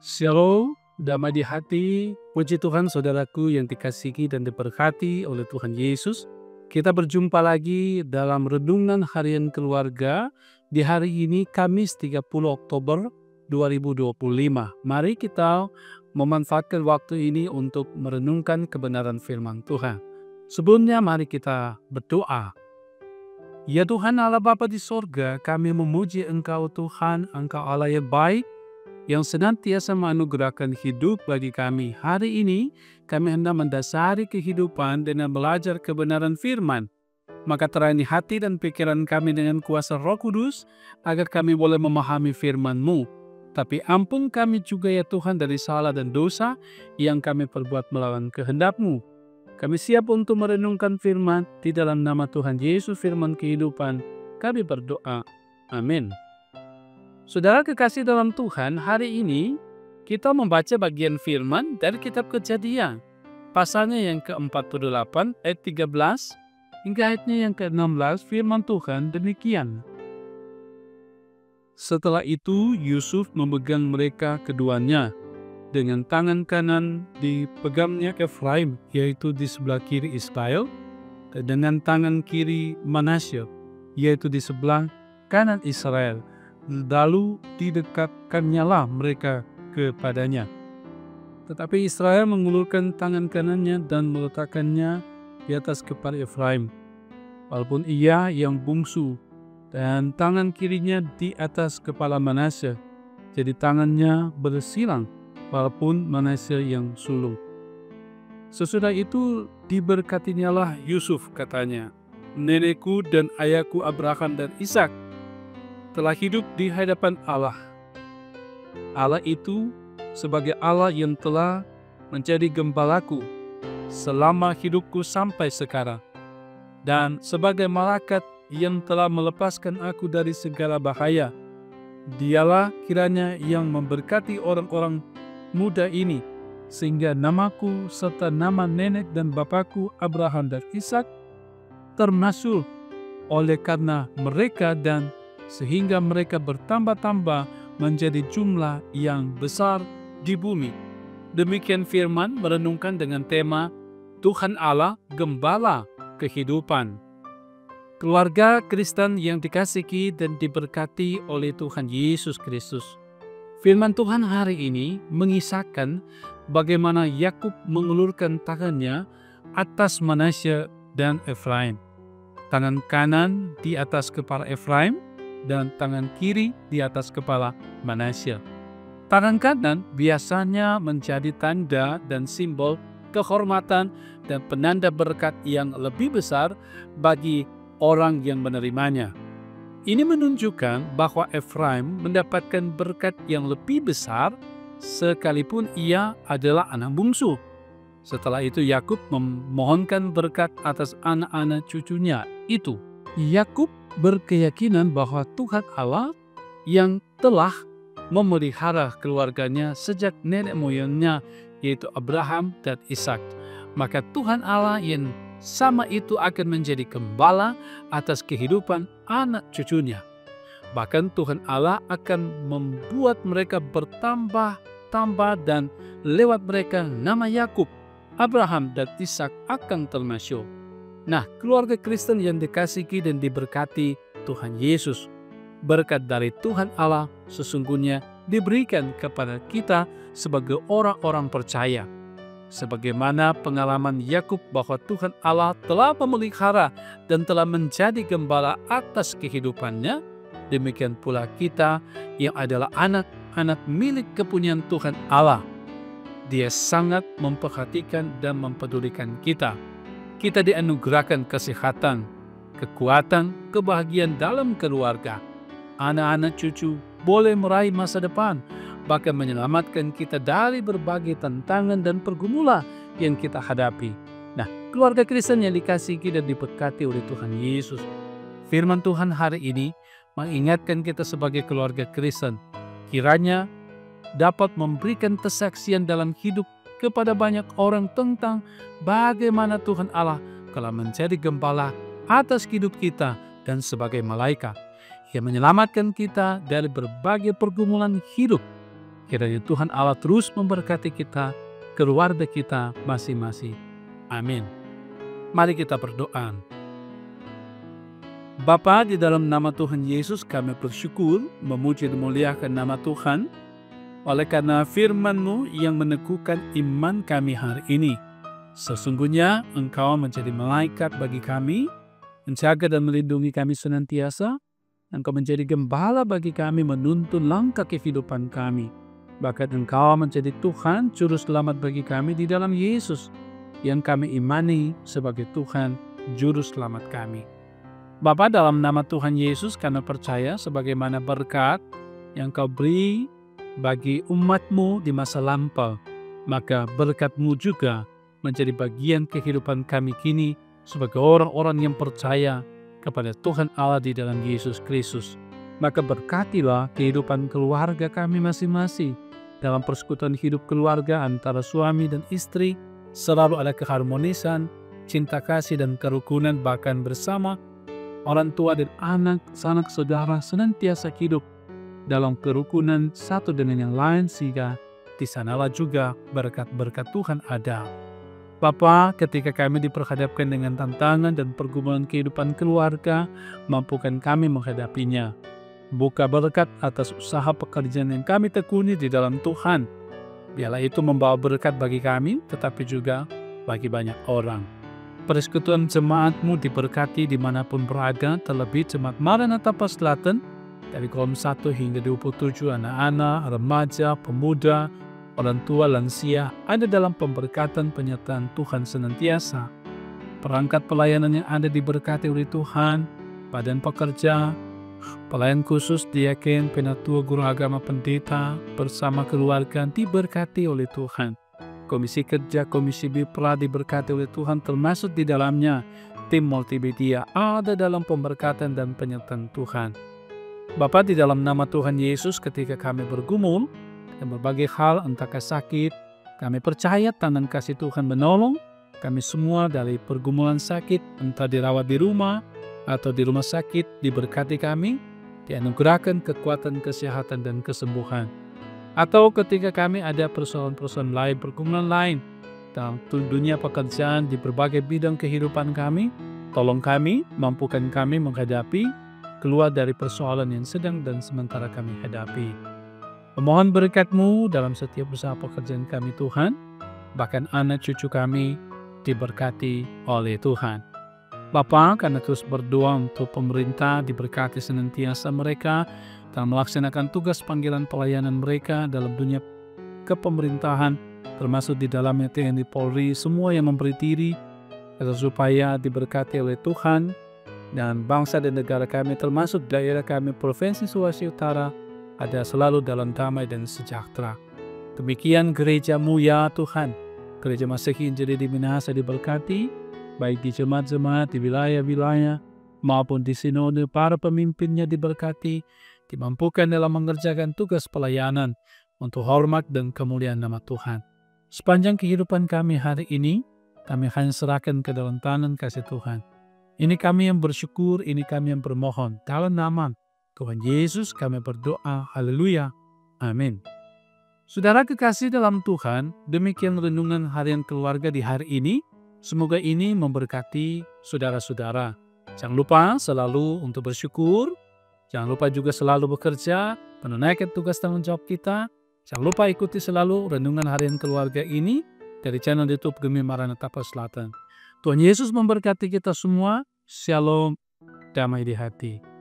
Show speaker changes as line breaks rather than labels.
Shalom, damai di hati. Puji Tuhan saudaraku yang dikasihi dan diberkati oleh Tuhan Yesus. Kita berjumpa lagi dalam renungan harian keluarga di hari ini Kamis 30 Oktober 2025. Mari kita memanfaatkan waktu ini untuk merenungkan kebenaran firman Tuhan. Sebelumnya mari kita berdoa. Ya Tuhan Allah Bapa di sorga, kami memuji Engkau Tuhan, Engkau Allah yang baik, yang senantiasa menganugerahkan hidup bagi kami. Hari ini kami hendak mendasari kehidupan dengan belajar kebenaran firman. Maka terani hati dan pikiran kami dengan kuasa Roh Kudus, agar kami boleh memahami firman-Mu. Tapi ampun kami juga ya Tuhan dari salah dan dosa yang kami perbuat melawan kehendak-Mu. Kami siap untuk merenungkan firman di dalam nama Tuhan Yesus, firman kehidupan. Kami berdoa. Amin. Saudara kekasih dalam Tuhan, hari ini kita membaca bagian firman dari kitab Kejadian. Pasalnya yang ke-48 ayat 13 hingga ayatnya yang ke-16, firman Tuhan demikian. Setelah itu Yusuf memegang mereka keduanya. Dengan tangan kanan dipegangnya Efraim, yaitu di sebelah kiri Israel, dan dengan tangan kiri Manasye, yaitu di sebelah kanan Israel. Lalu didekatkannya lah mereka kepadanya. Tetapi Israel mengulurkan tangan kanannya dan meletakkannya di atas kepala Efraim, walaupun ia yang bungsu, dan tangan kirinya di atas kepala Manasye. Jadi tangannya bersilang, walaupun Manasye yang sulung. Sesudah itu diberkatinya lah Yusuf, katanya, nenekku dan ayahku Abraham dan Ishak telah hidup di hadapan Allah. Allah itu sebagai Allah yang telah menjadi gembalaku selama hidupku sampai sekarang, dan sebagai malaikat yang telah melepaskan aku dari segala bahaya. Dialah kiranya yang memberkati orang-orang muda ini, sehingga namaku serta nama nenek dan bapakku Abraham dan Ishak termasuk oleh karena mereka, dan sehingga mereka bertambah-tambah menjadi jumlah yang besar di bumi. Demikian firman merenungkan dengan tema Tuhan Allah Gembala Kehidupan. Keluarga Kristen yang dikasihi dan diberkati oleh Tuhan Yesus Kristus. Firman Tuhan hari ini mengisahkan bagaimana Yakub mengulurkan tangannya atas Manasye dan Efraim. Tangan kanan di atas kepala Efraim dan tangan kiri di atas kepala Manasye. Tangan kanan biasanya menjadi tanda dan simbol kehormatan dan penanda berkat yang lebih besar bagi orang yang menerimanya. Ini menunjukkan bahwa Efraim mendapatkan berkat yang lebih besar sekalipun ia adalah anak bungsu. Setelah itu Yakub memohonkan berkat atas anak-anak cucunya itu. Yakub berkeyakinan bahwa Tuhan Allah yang telah memelihara keluarganya sejak nenek moyangnya, yaitu Abraham dan Ishak, maka Tuhan Allah yang sama itu akan menjadi gembala atas kehidupan anak cucunya. Bahkan Tuhan Allah akan membuat mereka bertambah-tambah, dan lewat mereka nama Yakub, Abraham dan Ishak akan termasyhur. Nah, keluarga Kristen yang dikasihi dan diberkati Tuhan Yesus, berkat dari Tuhan Allah sesungguhnya diberikan kepada kita sebagai orang-orang percaya. Sebagaimana pengalaman Yakub bahwa Tuhan Allah telah memelihara dan telah menjadi gembala atas kehidupannya, demikian pula kita yang adalah anak-anak milik kepunyaan Tuhan Allah. Dia sangat memperhatikan dan mempedulikan kita. Kita dianugerahkan kesehatan, kekuatan, kebahagiaan dalam keluarga. Anak-anak cucu boleh meraih masa depan, bahkan menyelamatkan kita dari berbagai tantangan dan pergumulan yang kita hadapi. Nah, keluarga Kristen yang dikasihi dan diberkati oleh Tuhan Yesus, firman Tuhan hari ini mengingatkan kita sebagai keluarga Kristen, kiranya dapat memberikan kesaksian dalam hidup kepada banyak orang tentang bagaimana Tuhan Allah telah menjadi gembala atas hidup kita, dan sebagai malaikat yang menyelamatkan kita dari berbagai pergumulan hidup. Kiranya Tuhan Allah terus memberkati kita, keluarga kita masing-masing. Amin. Mari kita berdoa. Bapa, di dalam nama Tuhan Yesus kami bersyukur, memuji dan memuliakan nama Tuhan, oleh karena firman-Mu yang meneguhkan iman kami hari ini. Sesungguhnya Engkau menjadi malaikat bagi kami, menjaga dan melindungi kami senantiasa. Engkau menjadi gembala bagi kami, menuntun langkah kehidupan kami. Bahkan Engkau menjadi Tuhan Juru Selamat bagi kami di dalam Yesus, yang kami imani sebagai Tuhan Juru Selamat kami. Bapa, dalam nama Tuhan Yesus kami percaya sebagaimana berkat yang Kau beri bagi umat-Mu di masa lampau, maka berkat-Mu juga menjadi bagian kehidupan kami kini sebagai orang-orang yang percaya kepada Tuhan Allah di dalam Yesus Kristus. Maka berkatilah kehidupan keluarga kami masing-masing. Dalam persekutuan hidup keluarga antara suami dan istri, selalu ada keharmonisan, cinta kasih dan kerukunan, bahkan bersama orang tua dan anak, sanak saudara senantiasa hidup dalam kerukunan satu dengan yang lain, sehingga di sanalah juga berkat-berkat Tuhan ada. Bapa, ketika kami diperhadapkan dengan tantangan dan pergumulan kehidupan keluarga, mampukan kami menghadapinya. Buka berkat atas usaha pekerjaan yang kami tekuni di dalam Tuhan. Biarlah itu membawa berkat bagi kami, tetapi juga bagi banyak orang. Persekutuan jemaat-Mu diberkati dimanapun berada, terlebih jemaat Maranatha Selatan dari kolom 1 hingga 27, anak-anak, remaja, pemuda, orang tua, lansia, ada dalam pemberkatan penyertaan Tuhan senantiasa. Perangkat pelayanan yang ada diberkati oleh Tuhan, badan pekerja, pelayan khusus, diaken, penatua, guru agama, pendeta, bersama keluarga diberkati oleh Tuhan. Komisi Kerja, Komisi Bipra diberkati oleh Tuhan, termasuk di dalamnya tim multimedia ada dalam pemberkatan dan penyertaan Tuhan. Bapa, di dalam nama Tuhan Yesus ketika kami bergumul dan berbagai hal, entah sakit, kami percaya tangan kasih Tuhan menolong kami semua dari pergumulan sakit, entah dirawat di rumah atau di rumah sakit, diberkati kami, dianugerahkan kekuatan, kesehatan, dan kesembuhan. Atau ketika kami ada persoalan-persoalan lain, pergumulan lain dalam dunia pekerjaan di berbagai bidang kehidupan kami, tolong kami, mampukan kami menghadapi, keluar dari persoalan yang sedang dan sementara kami hadapi. Memohon berkat-Mu dalam setiap usaha pekerjaan kami Tuhan, bahkan anak cucu kami diberkati oleh Tuhan. Bapa, karena terus berdoa untuk pemerintah, diberkati senantiasa mereka dalam melaksanakan tugas panggilan pelayanan mereka dalam dunia kepemerintahan, termasuk di dalamnya TNI Polri, semua yang memberi diri agar supaya diberkati oleh Tuhan, dan bangsa dan negara kami, termasuk daerah kami Provinsi Sulawesi Utara, ada selalu dalam damai dan sejahtera. Demikian gereja-Mu ya Tuhan, gereja Masehi Injili di Minahasa diberkati, baik di jemaat-jemaat di wilayah-wilayah maupun di sinode, para pemimpinnya diberkati, dimampukan dalam mengerjakan tugas pelayanan untuk hormat dan kemuliaan nama Tuhan. Sepanjang kehidupan kami hari ini, kami hanya serahkan ke dalam tangan kasih Tuhan. Ini kami yang bersyukur, ini kami yang bermohon. Dalam nama Tuhan Yesus kami berdoa. Haleluya. Amin. Saudara kekasih dalam Tuhan, demikian renungan harian keluarga di hari ini. Semoga ini memberkati saudara-saudara. Jangan lupa selalu untuk bersyukur. Jangan lupa juga selalu bekerja, menunaikan tugas tanggung jawab kita. Jangan lupa ikuti selalu renungan harian keluarga ini dari channel YouTube Gemi Maranatha Selatan. Tuhan Yesus memberkati kita semua. Shalom, damai di hati.